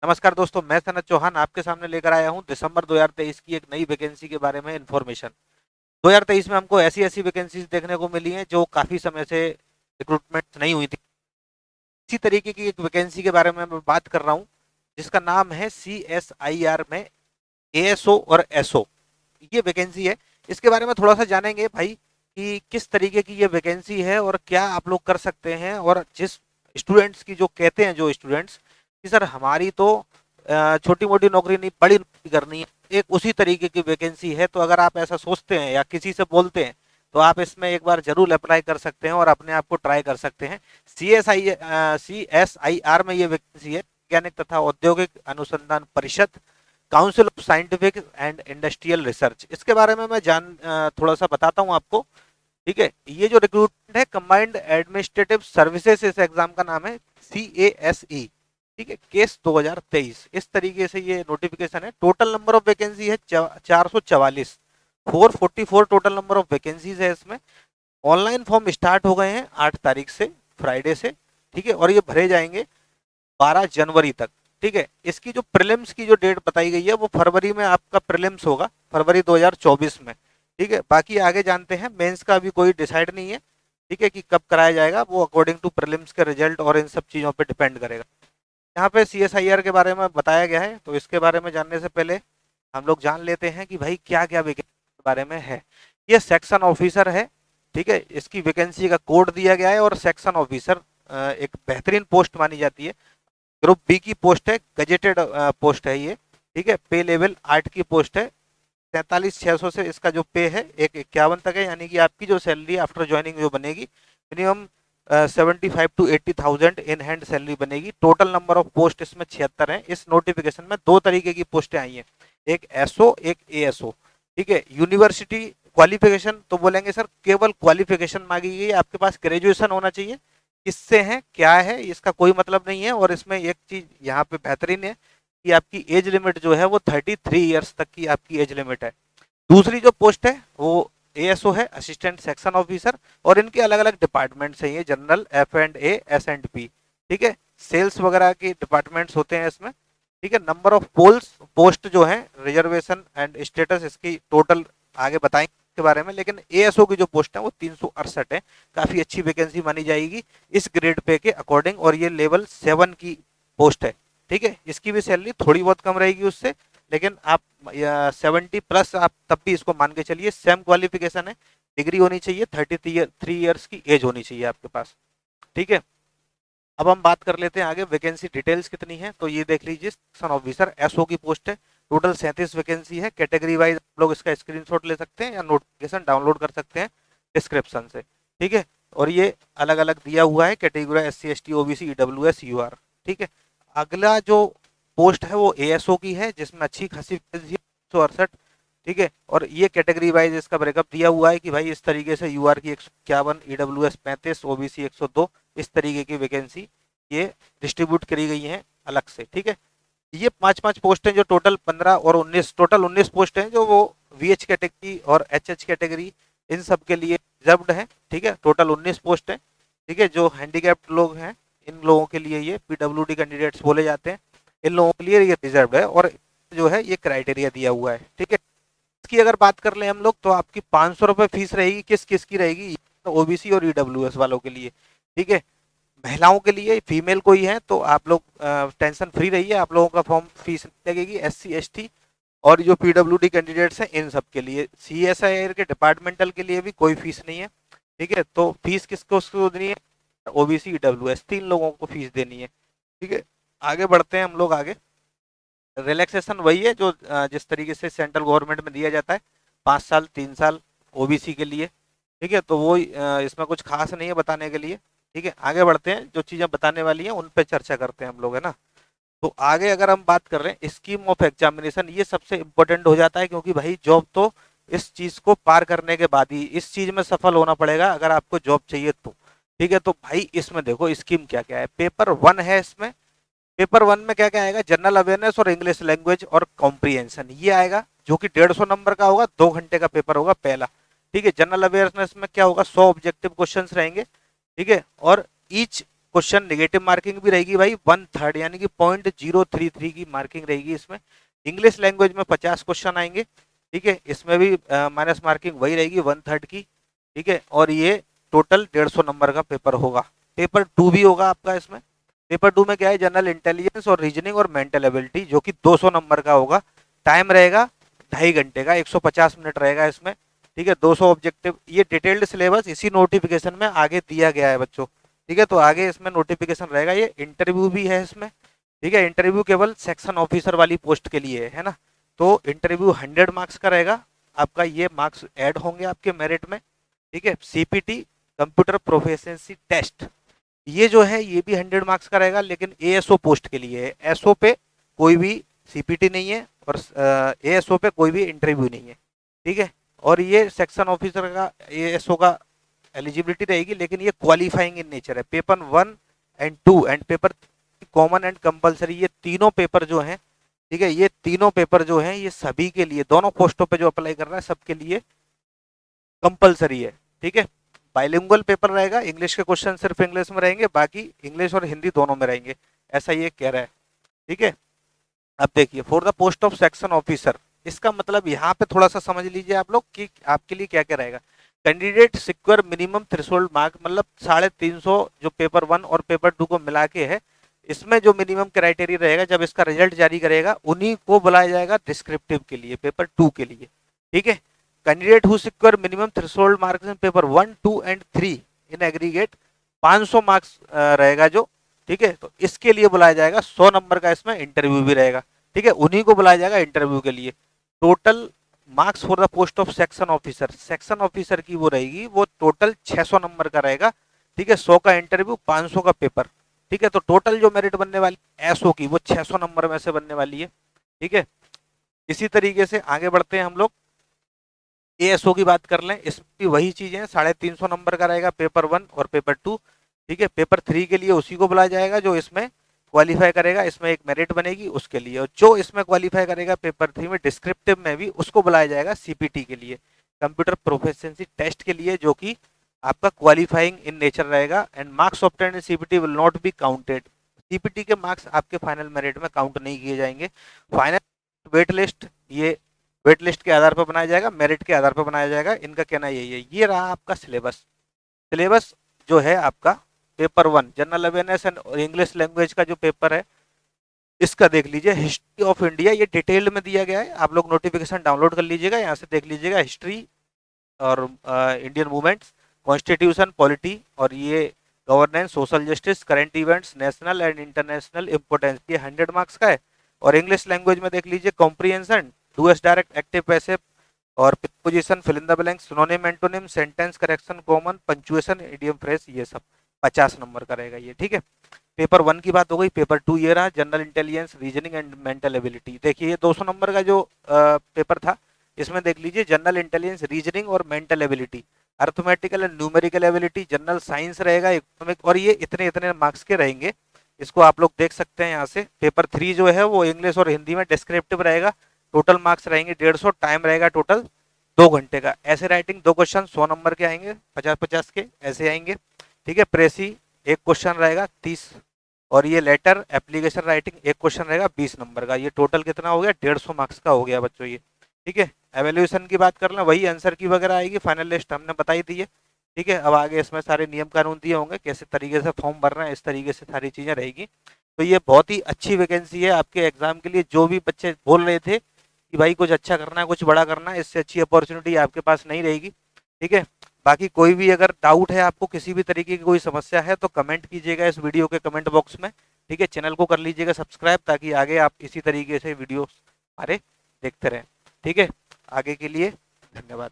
नमस्कार दोस्तों, मैं सनत चौहान आपके सामने लेकर आया हूं दिसंबर 2023 की एक नई वैकेंसी के बारे में इन्फॉर्मेशन। 2023 में हमको ऐसी ऐसी वैकेंसीज देखने को मिली हैं जो काफ़ी समय से रिक्रूटमेंट नहीं हुई थी। इसी तरीके की एक वैकेंसी के बारे में मैं बात कर रहा हूं, जिसका नाम है CSIR में ASO और SO। ये वैकेंसी है। इसके बारे में थोड़ा सा जानेंगे भाई कि किस तरीके की ये वैकेंसी है और क्या आप लोग कर सकते हैं। और जिस स्टूडेंट्स की जो कहते हैं, जो स्टूडेंट्स कि सर हमारी तो छोटी मोटी नौकरी नहीं, बड़ी नौकरी करनी है, एक उसी तरीके की वैकेंसी है। तो अगर आप ऐसा सोचते हैं या किसी से बोलते हैं तो आप इसमें एक बार जरूर अप्लाई कर सकते हैं और अपने आप को ट्राई कर सकते हैं। CSIR में ये वैकेंसी है, वैज्ञानिक तथा औद्योगिक अनुसंधान परिषद, council of scientific and industrial research. इसके बारे में मैं थोड़ा सा बताता हूँ आपको। ठीक है, ये जो रिक्रूटमेंट है, कंबाइंड एडमिनिस्ट्रेटिव सर्विसेज, इस एग्जाम का नाम है CASE। ठीक है, केस 2023, इस तरीके से ये नोटिफिकेशन है। टोटल नंबर ऑफ वैकेंसी है 444, 444 टोटल नंबर ऑफ वैकेंसीज है इसमें। ऑनलाइन फॉर्म स्टार्ट हो गए हैं 8 तारीख से, फ्राइडे से। ठीक है, और ये भरे जाएंगे 12 जनवरी तक। ठीक है, इसकी जो प्रीलिम्स की जो डेट बताई गई है वो फरवरी में आपका प्रीलिम्स होगा, फरवरी 2024 में। ठीक है, बाकी आगे जानते हैं। मेंस का अभी कोई डिसाइड नहीं है, ठीक है, कि कब कराया जाएगा, वो अकॉर्डिंग टू प्रीलिम्स के रिजल्ट और इन सब चीज़ों पे डिपेंड करेगा। यहाँ पे CSIR के बारे में बताया गया है, तो इसके बारे में जानने से पहले हम लोग जान लेते हैं कि भाई क्या क्या वैकेंसी के बारे में है। ये सेक्शन ऑफिसर है। ठीक है, इसकी वैकेंसी का कोड दिया गया है और सेक्शन ऑफिसर एक बेहतरीन पोस्ट मानी जाती है। ग्रुप बी की पोस्ट है, गजेटेड पोस्ट है ये। ठीक है, पे लेवल 8 की पोस्ट है। 43,600 से इसका जो पे है 151 तक है, यानी कि आपकी जो सैलरी आफ्टर ज्वाइनिंग जो बनेगी, minimum 75 to 80,000 in hand salary बनेगी। टोटल नंबर ऑफ पोस्ट इसमें 76 है। इस नोटिफिकेशन में दो तरीके की पोस्टें आई हैं, एक एसओ, एक एएसओ। ठीक है, यूनिवर्सिटी क्वालिफिकेशन तो बोलेंगे सर केवल क्वालिफिकेशन मांगी गई है, आपके पास ग्रेजुएशन होना चाहिए। किससे है, क्या है, इसका कोई मतलब नहीं है। और इसमें एक चीज यहाँ पे बेहतरीन है कि आपकी एज लिमिट जो है वो 33 ईयर्स तक की आपकी एज लिमिट है। दूसरी जो पोस्ट है वो एएसओ है, असिस्टेंट सेक्शन ऑफिसर। और इनके अलग अलग डिपार्टमेंट्स हैं, ये जनरल, F&A, S&P। ठीक है, सेल्स वगैरह के डिपार्टमेंट्स होते हैं इसमें। ठीक है, नंबर ऑफ पोस्ट जो है, रिजर्वेशन एंड स्टेटस, इसकी टोटल आगे बताएंगे के बारे में। लेकिन एएसओ की जो पोस्ट है वो 368 है। काफी अच्छी वैकेंसी मानी जाएगी इस ग्रेड पे के अकॉर्डिंग, और ये लेवल 7 की पोस्ट है। ठीक है, इसकी भी सैलरी थोड़ी बहुत कम रहेगी उससे, लेकिन आप 70 प्लस आप तब भी इसको मान के चलिए। सेम क्वालिफिकेशन है, डिग्री होनी चाहिए, 33 ईयर्स की एज होनी चाहिए आपके पास। ठीक है, अब हम बात कर लेते हैं आगे वैकेंसी डिटेल्स कितनी है। तो ये देख लीजिए, सेक्शन ऑफिसर एसओ की पोस्ट है। टोटल 37 वैकेंसी है। कैटेगरी वाइज आप लोग इसका स्क्रीनशॉट ले सकते हैं या नोटिफिकेशन डाउनलोड कर सकते हैं डिस्क्रिप्शन से। ठीक है, और ये अलग अलग दिया हुआ है category, SC ST OBC EWS UR। ठीक है, अगला जो पोस्ट है वो एएसओ की है, जिसमें अच्छी खासी वैकेंसी है, 168। ठीक है, और ये कैटेगरी वाइज इसका ब्रेकअप दिया हुआ है कि भाई इस तरीके से यूआर की 151, EWS 35, OBC 102, इस तरीके की वैकेंसी ये डिस्ट्रीब्यूट करी गई हैं अलग से। ठीक है, ये पांच पांच पोस्ट हैं जो टोटल 15 और 19, टोटल 19 पोस्ट हैं जो वो VH कैटेगरी और HH कैटेगरी, इन सब के लिए रिजर्व्ड है। ठीक है, टोटल 19 पोस्ट है। ठीक है, जो हैंडीकैप्ड लोग हैं इन लोगों के लिए, ये PWD कैंडिडेट्स बोले जाते हैं, इन लोगों के लिए ये रिजर्व्ड है। और जो है ये क्राइटेरिया दिया हुआ है। ठीक है, इसकी अगर बात कर लें हम लोग तो आपकी 500 रुपये फीस रहेगी। किस किस की रहेगी, OBC और EWS वालों के लिए। ठीक है, महिलाओं के लिए, फीमेल कोई है तो आप लोग टेंशन फ्री रहिए, आप लोगों का फॉर्म फीस नहीं लगेगी। SC ST और जो PWD कैंडिडेट्स हैं इन सब के लिए। CSIR के डिपार्टमेंटल के लिए भी कोई फीस नहीं है। ठीक है, तो फीस किसको देनी है, OBC EWS, 3 लोगों को फीस देनी है। ठीक है, आगे बढ़ते हैं हम लोग आगे। रिलैक्सेशन वही है जो जिस तरीके से सेंट्रल गवर्नमेंट में दिया जाता है, 5 साल 3 साल OBC के लिए। ठीक है, तो वो इसमें कुछ खास नहीं है बताने के लिए। ठीक है, आगे बढ़ते हैं, जो चीज़ें बताने वाली हैं उन पे चर्चा करते हैं हम लोग, है ना। तो आगे अगर हम बात कर रहे हैं स्कीम ऑफ एग्जामिनेशन, ये सबसे इम्पोर्टेंट हो जाता है, क्योंकि भाई जॉब तो इस चीज़ को पार करने के बाद ही, इस चीज़ में सफल होना पड़ेगा अगर आपको जॉब चाहिए तो। ठीक है, तो भाई इसमें देखो स्कीम क्या क्या है। पेपर 1 है इसमें। पेपर 1 में क्या क्या आएगा, जनरल अवेयरनेस और इंग्लिश लैंग्वेज और कॉम्प्रीहेंशन, ये आएगा, जो कि 150 नंबर का होगा, 2 घंटे का पेपर होगा पहला। ठीक है, जनरल अवेयरनेस में क्या होगा, 100 ऑब्जेक्टिव क्वेश्चंस रहेंगे। ठीक है, और ईच क्वेश्चन नेगेटिव मार्किंग भी रहेगी भाई 1/3 यानी कि 0.033 की मार्किंग रहेगी इसमें। इंग्लिश लैंग्वेज में 50 क्वेश्चन आएंगे, ठीक है, इसमें भी माइनस मार्किंग वही रहेगी 1/3 की, ठीक है। और ये टोटल 150 नंबर का पेपर होगा। पेपर 2 भी होगा आपका इसमें। पेपर 2 में क्या है, जनरल इंटेलिजेंस और रीजनिंग और मेंटल एबिलिटी, जो कि 200 नंबर का होगा। टाइम रहेगा 2.5 घंटे का, 150 मिनट रहेगा इसमें, ठीक है। 200 ऑब्जेक्टिव। ये डिटेल्ड सिलेबस इसी नोटिफिकेशन में आगे दिया गया है बच्चों, ठीक है। तो आगे इसमें नोटिफिकेशन रहेगा। ये इंटरव्यू भी है इसमें, ठीक है। इंटरव्यू केवल सेक्शन ऑफिसर वाली पोस्ट के लिए है ना। तो इंटरव्यू 100 मार्क्स का रहेगा आपका। ये मार्क्स ऐड होंगे आपके मेरिट में, ठीक है। सीपीटी कंप्यूटर प्रोफिशिएंसी टेस्ट, ये जो है ये भी 100 मार्क्स का रहेगा, लेकिन एएसओ पोस्ट के लिए है। एसओ पे कोई भी सीपीटी नहीं है और एएसओ पे कोई भी इंटरव्यू नहीं है, ठीक है। और ये सेक्शन ऑफिसर का एएसओ का एलिजिबिलिटी रहेगी, लेकिन ये क्वालिफाइंग इन नेचर है। Paper 1 and 2 and paper common and compulsory, ये तीनों पेपर जो हैं, ठीक है, ये तीनों पेपर जो हैं ये सभी के लिए, दोनों पोस्टों पे जो अप्लाई कर रहा है सबके लिए कंपलसरी है, ठीक है। बाइलिंगुअल पेपर रहेगा, इंग्लिश के क्वेश्चन सिर्फ इंग्लिश में रहेंगे, बाकी इंग्लिश और हिंदी दोनों में रहेंगे, ऐसा ये कह रहा है, ठीक है। अब देखिए, for the post of section officer, इसका मतलब यहाँ पे थोड़ा सा समझ लीजिए आप लोग कि आपके लिए क्या क्या रहेगा। Candidate secure minimum threshold mark, मतलब 350 जो पेपर 1 और पेपर 2 को मिला के है, इसमें जो मिनिमम क्राइटेरिया रहेगा, जब इसका रिजल्ट जारी करेगा उन्हीं को बुलाया जाएगा डिस्क्रिप्टिव के लिए, पेपर 2 के लिए, ठीक है। Candidate who secure minimum threshold marks in paper 1, 2 and 3 in aggregate 500 marks रहेगा जो, ठीक है। तो इसके लिए बुलाया जाएगा, 100 नंबर का इसमें इंटरव्यू भी रहेगा, ठीक है। उन्हीं को बुलाया जाएगा इंटरव्यू के लिए। Total marks for the post of section officer, section officer की वो रहेगी, वो टोटल 600 नंबर का रहेगा, ठीक है। 100 का इंटरव्यू, 500 का पेपर, ठीक है। तो टोटल जो मेरिट बनने वाली एसओ की, वो 600 नंबर में से बनने वाली है, ठीक है। इसी तरीके से आगे बढ़ते हैं हम लोग, एएसओ की बात कर लें। इसमें भी वही चीजें हैं, 350 नंबर का रहेगा पेपर 1 और पेपर 2, ठीक है। पेपर 3 के लिए उसी को बुलाया जाएगा जो इसमें क्वालिफाई करेगा, इसमें एक मेरिट बनेगी उसके लिए। और जो इसमें क्वालिफाई करेगा पेपर 3 में डिस्क्रिप्टिव में भी, उसको बुलाया जाएगा सीपीटी के लिए, कंप्यूटर प्रोफिशिएंसी टेस्ट के लिए, जो कि आपका क्वालिफाइंग इन नेचर रहेगा। And marks obtained in CPT will not be counted, CPT के मार्क्स आपके फाइनल मेरिट में काउंट नहीं किए जाएंगे। फाइनल वेट लिस्ट, ये वेट लिस्ट के आधार पर बनाया जाएगा, मेरिट के आधार पर बनाया जाएगा, इनका कहना यही है। ये रहा आपका सिलेबस। सिलेबस जो है आपका paper 1 general awareness and English language का जो पेपर है, इसका देख लीजिए। हिस्ट्री ऑफ इंडिया, ये डिटेल्ड में दिया गया है, आप लोग नोटिफिकेशन डाउनलोड कर लीजिएगा, यहाँ से देख लीजिएगा। हिस्ट्री और इंडियन मूवमेंट्स, कॉन्स्टिट्यूशन, पॉलिटी, और ये governance, social justice, current events, national and international importance, ये 100 मार्क्स का है। और इंग्लिश लैंग्वेज में देख लीजिए, कॉम्प्रिहेंशन, डूएस डायरेक्ट, एक्टिव पैसिव, और preposition, fill in the blank, synonym, antonym, sentence correction, common, punctuation, idiom phrase, ये सब 50 नंबर का रहेगा ये, ठीक है। पेपर 1 की बात हो गई। पेपर 2 ये रहा, general intelligence, reasoning and mental ability. देखिए, ये 200 नंबर का जो पेपर था, इसमें देख लीजिए जनरल इंटेलिजेंस, रीजनिंग और mental ability, arithmetical and numerical ability, general science रहेगा, इकोनॉमिक, और ये इतने इतने मार्क्स के रहेंगे। इसको आप लोग देख सकते हैं यहाँ से। पेपर 3 जो है वो इंग्लिश और हिंदी में डिस्क्रिप्टिव रहेगा, टोटल मार्क्स रहेंगे 150, टाइम रहेगा टोटल 2 घंटे का। ऐसे राइटिंग 2 क्वेश्चन 100 नंबर के आएंगे, 50-50 के ऐसे आएंगे, ठीक है। प्रेसी एक क्वेश्चन रहेगा 30, और ये लेटर एप्लीकेशन राइटिंग एक क्वेश्चन रहेगा 20 नंबर का। ये टोटल कितना हो गया, 150 मार्क्स का हो गया बच्चों ये, ठीक है। एवेल्यूएशन की बात कर लें, वही आंसर की वगैरह आएगी, फाइनल लिस्ट हमने बताई थी है, ठीक है। अब आगे इसमें सारे नियम कानून दिए होंगे, कैसे तरीके से फॉर्म भर रहे हैं, इस तरीके से सारी चीजें रहेगी। तो ये बहुत ही अच्छी वैकेंसी है आपके एग्जाम के लिए। जो भी बच्चे बोल रहे थे कि भाई कुछ अच्छा करना है, कुछ बड़ा करना है, इससे अच्छी अपॉर्चुनिटी आपके पास नहीं रहेगी, ठीक है। बाकी कोई भी अगर डाउट है आपको, किसी भी तरीके की कोई समस्या है, तो कमेंट कीजिएगा इस वीडियो के कमेंट बॉक्स में, ठीक है। चैनल को कर लीजिएगा सब्सक्राइब, ताकि आगे आप इसी तरीके से वीडियो हमारे देखते रहें, ठीक है। आगे के लिए धन्यवाद।